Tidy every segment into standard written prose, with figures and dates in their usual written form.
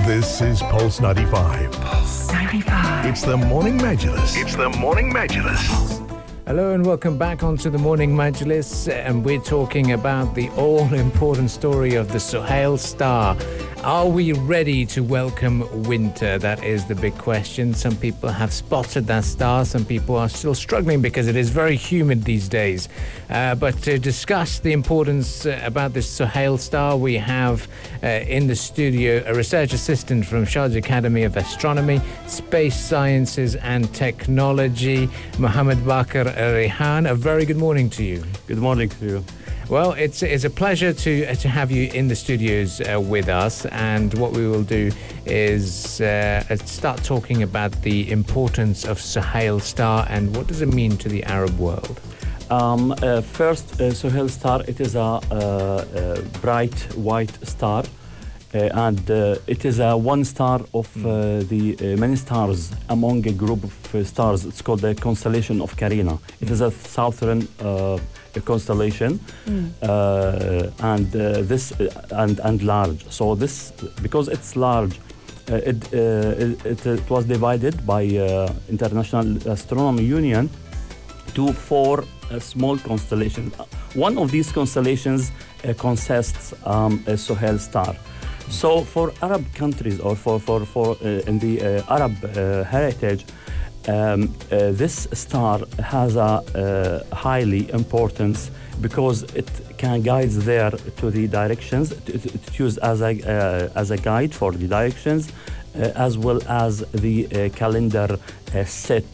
This is Pulse 95. Pulse 95. It's the Morning Majlis. It's the Morning Majlis. Hello and welcome back onto the Morning Majlis, and we're talking about the all-important story of the Sohail star. Are we ready to welcome winter? That is the big question. Some people have spotted that star. Some people are still struggling because it is very humid these days. But to discuss the importance about this Sohail star, we have in the studio a research assistant from Sharjah Academy of Astronomy, Space Sciences and Technology, Mohammad Rihan. A very good morning to you. Good morning to you. Well, it's a pleasure to have you in the studios with us, and what we will do is start talking about the importance of Sohail star and what does it mean to the Arab world. First, Sohail star, it is a bright white star, and it is one star of the many stars among a group of stars. It's called the constellation of Carina. It is a southern constellation, and this and large. So this, because it's large, it was divided by International Astronomy Union to four small constellations. One of these constellations consists a Sohail star. So for Arab countries, or for in the Arab heritage, this star has a highly importance because it can guide there to the directions. It's used as a guide for the directions, as well as the calendar set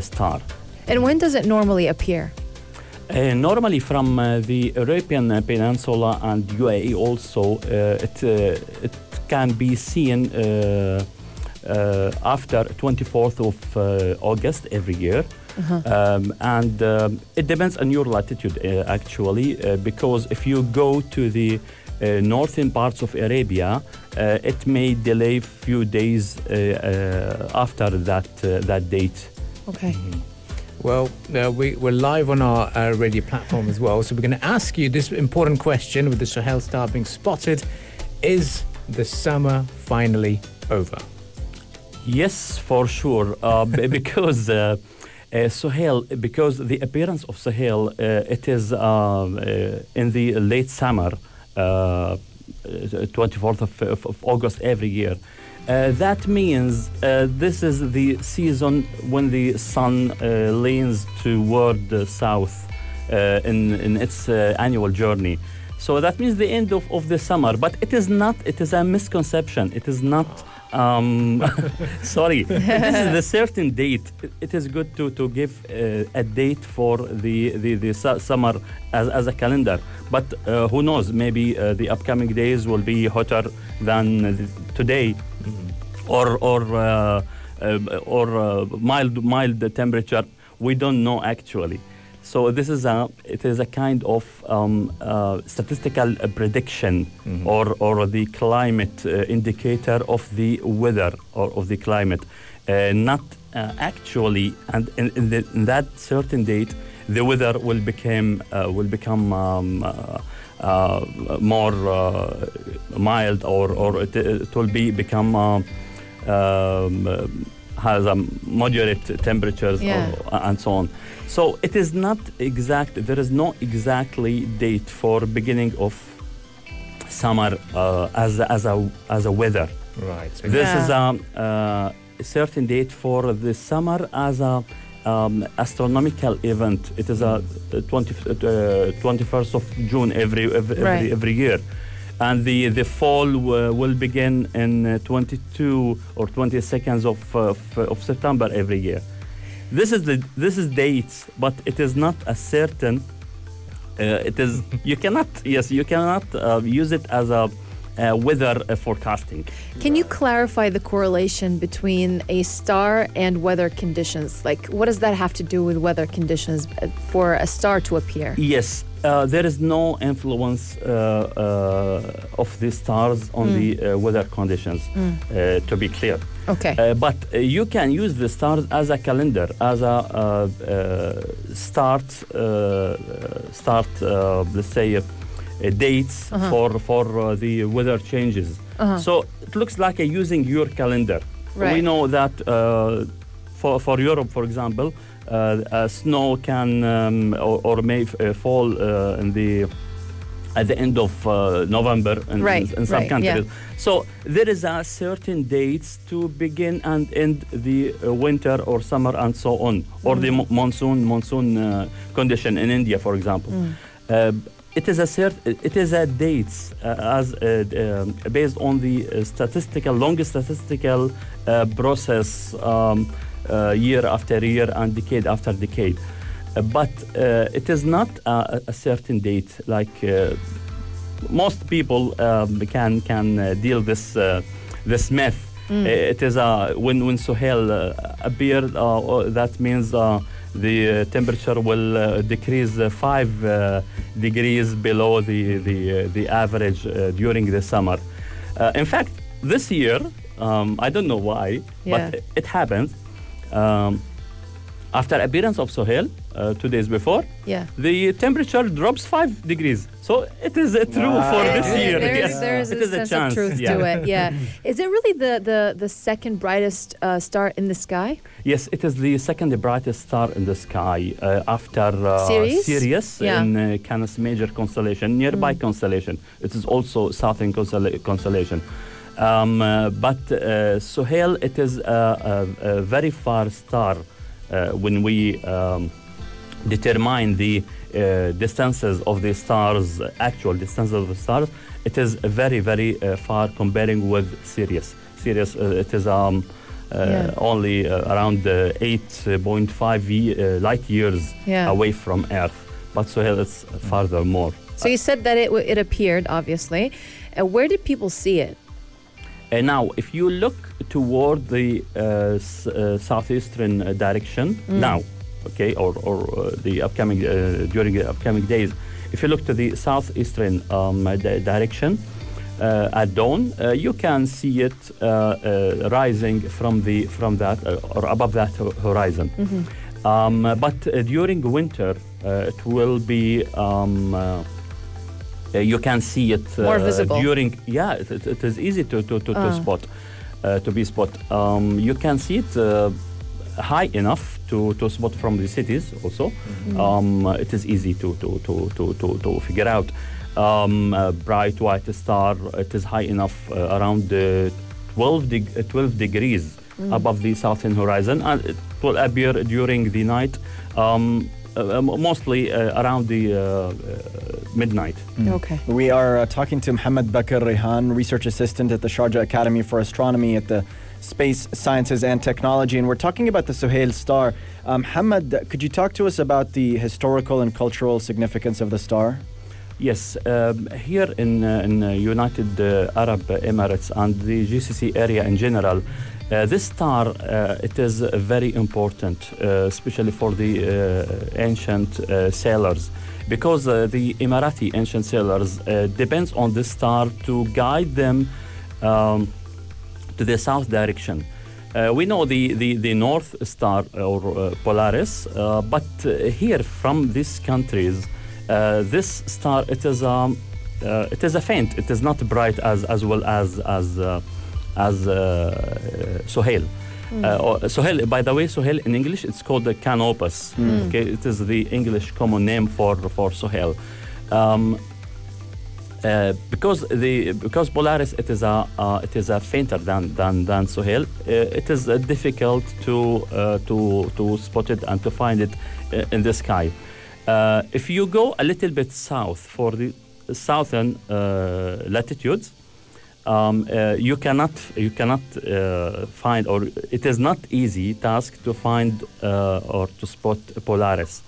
star. And when does it normally appear? Normally from the Arabian Peninsula and UAE also, it can be seen after 24th of August every year. And it depends on your latitude actually, because if you go to the northern parts of Arabia, it may delay few days after that date. Okay. Well, we're live on our radio platform as well, so we're going to ask you this important question with the Sohail star being spotted. Is the summer finally over? Yes, for sure, because Sohail, because the appearance of Sohail, it is in the late summer, 24th of August every year. That means this is the season when the sun leans toward the south in its annual journey. So that means the end of the summer, but it is not. It is a misconception. It is not. Sorry, this is the certain date. It is good to give a date for the summer as a calendar. But who knows? Maybe the upcoming days will be hotter than today, or mild temperature. We don't know actually. So this is a kind of statistical prediction, or the climate indicator of the weather or of the climate, not actually. And in that certain date, the weather will become more mild, or it will become has moderate temperatures, and so on. So it is not exact. There is no exactly date for beginning of summer as a weather. Right. So This is a certain date for the summer as a astronomical event. It is a 21st of June every year. And the fall will begin in 22 or 22nd of September every year. This is dates, but it is not a certain. It is you cannot use it as a weather forecasting. Can you clarify the correlation between a star and weather conditions? Like, what does that have to do with weather conditions for a star to appear? Yes, there is no influence of the stars on the weather conditions, to be clear. Okay. But you can use the stars as a calendar, as a start, let's say, dates for the weather changes. So it looks like using your calendar. Right. We know that for Europe, for example, snow can or may fall at the end of November in some countries. Yeah. So there is a certain dates to begin and end the winter or summer and so on, or the monsoon condition in India, for example. It is a dates based on the longest statistical process year after year and decade after decade. But it is not a certain date like most people can deal this myth. It is when Sohail appeared, that means the temperature will decrease 5 degrees below the average during the summer. In fact, this year, I don't know why, but it happened. After appearance of Sohail, 2 days before, the temperature drops 5 degrees. So it is true for this year. There's it a is sense chance. of truth to it. Yeah. Is it really the second brightest star in the sky? Yes, it is the second brightest star in the sky after Sirius in Canis Major constellation, nearby constellation. It is also Southern constellation. But Sohail, it is a very far star. When we determine the distances of the stars, actual distances of the stars, it is very, very far comparing with Sirius. Sirius, it is only around 8.5 light years away from Earth. But Sohail is farther more. So you said that it appeared, obviously. Where did people see it? Now, if you look toward the southeastern direction now, okay, or the upcoming during the upcoming days, if you look to the southeastern direction at dawn, you can see it rising from that or above that horizon. But during winter, it will be. You can see it more visible during. It is easy to spot, to be spot. You can see it high enough to spot from the cities also. It is easy to figure out. A bright white star. It is high enough, around 12 degrees above the southern horizon, and it will appear during the night. Mostly around the midnight. Okay. We are talking to Mohammad Bakr Rihan, Research Assistant at the Sharjah Academy for Astronomy at the Space Sciences and Technology, and we're talking about the Sohail star. Mohammad, could you talk to us about the historical and cultural significance of the star? Yes, here in United Arab Emirates and the GCC area in general, this star, it is very important, especially for the ancient sailors, because the Emirati ancient sailors depends on this star to guide them to the south direction. We know the North Star or Polaris, but here from these countries, this star, it is a faint. It is not bright as well as Sohail. Sohail, by the way, Sohail in English, it's called the Canopus. Okay, it is the English common name for Sohail. Because Polaris, it is a fainter than Sohail. It is difficult to spot it and to find it in the sky. If you go a little bit south for the southern latitudes, you cannot find, or it is not easy task to find or to spot Polaris.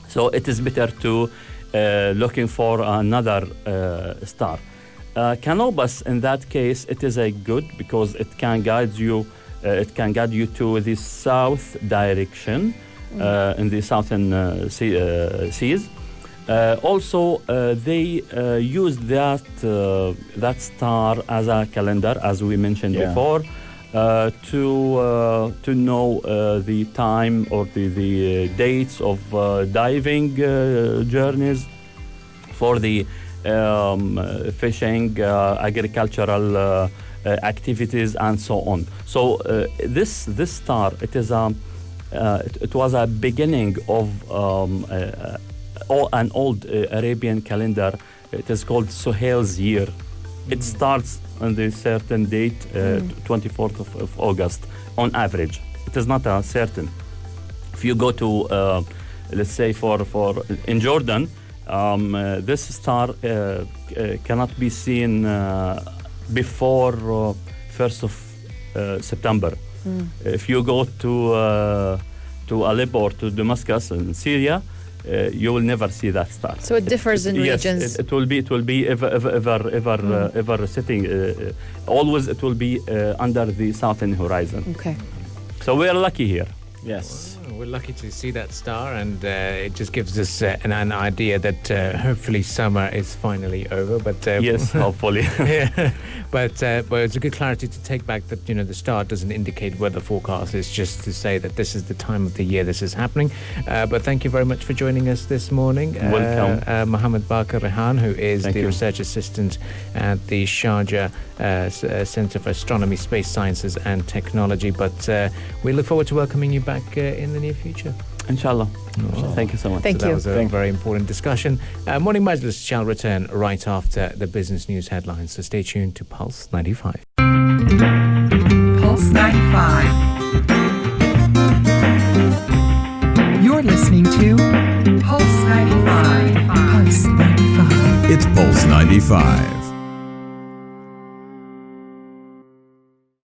So it is better to looking for another star. Canopus, in that case, it is a good because it can guide you. It can guide you to the south direction in the southern seas. Also, they use that star as a calendar, as we mentioned before, to know the time or the dates of diving journeys for the fishing, agricultural activities, and so on. So this star, it was a beginning of an old Arabian calendar. It is called Sohail's year. It starts on the certain date, 24th of August, on average. It is not certain. If you go to, let's say, in Jordan, this star cannot be seen before 1st of September. If you go to Aleppo or to Damascus in Syria, you will never see that star. So it differs in regions. Yes, it will be ever sitting. Always, it will be under the southern horizon. Okay. So we are lucky here. Yes. We're lucky to see that star, and it just gives us an idea that hopefully summer is finally over. But Yes, hopefully. yeah, but it's a good clarity to take back that the star doesn't indicate weather forecast. It's just to say that this is the time of the year this is happening. But thank you very much for joining us this morning. Welcome. Mohammad Rihan, who is Thank the you. research assistant at the Sharjah Center for Astronomy, Space Sciences and Technology. But we look forward to welcoming you back in the near future. Inshallah. Thank you so much. Thank That you. was a very important discussion. Morning Majlis shall return right after the business news headlines, so stay tuned to Pulse 95. Pulse 95. You're listening to Pulse 95. Pulse 95. It's Pulse 95.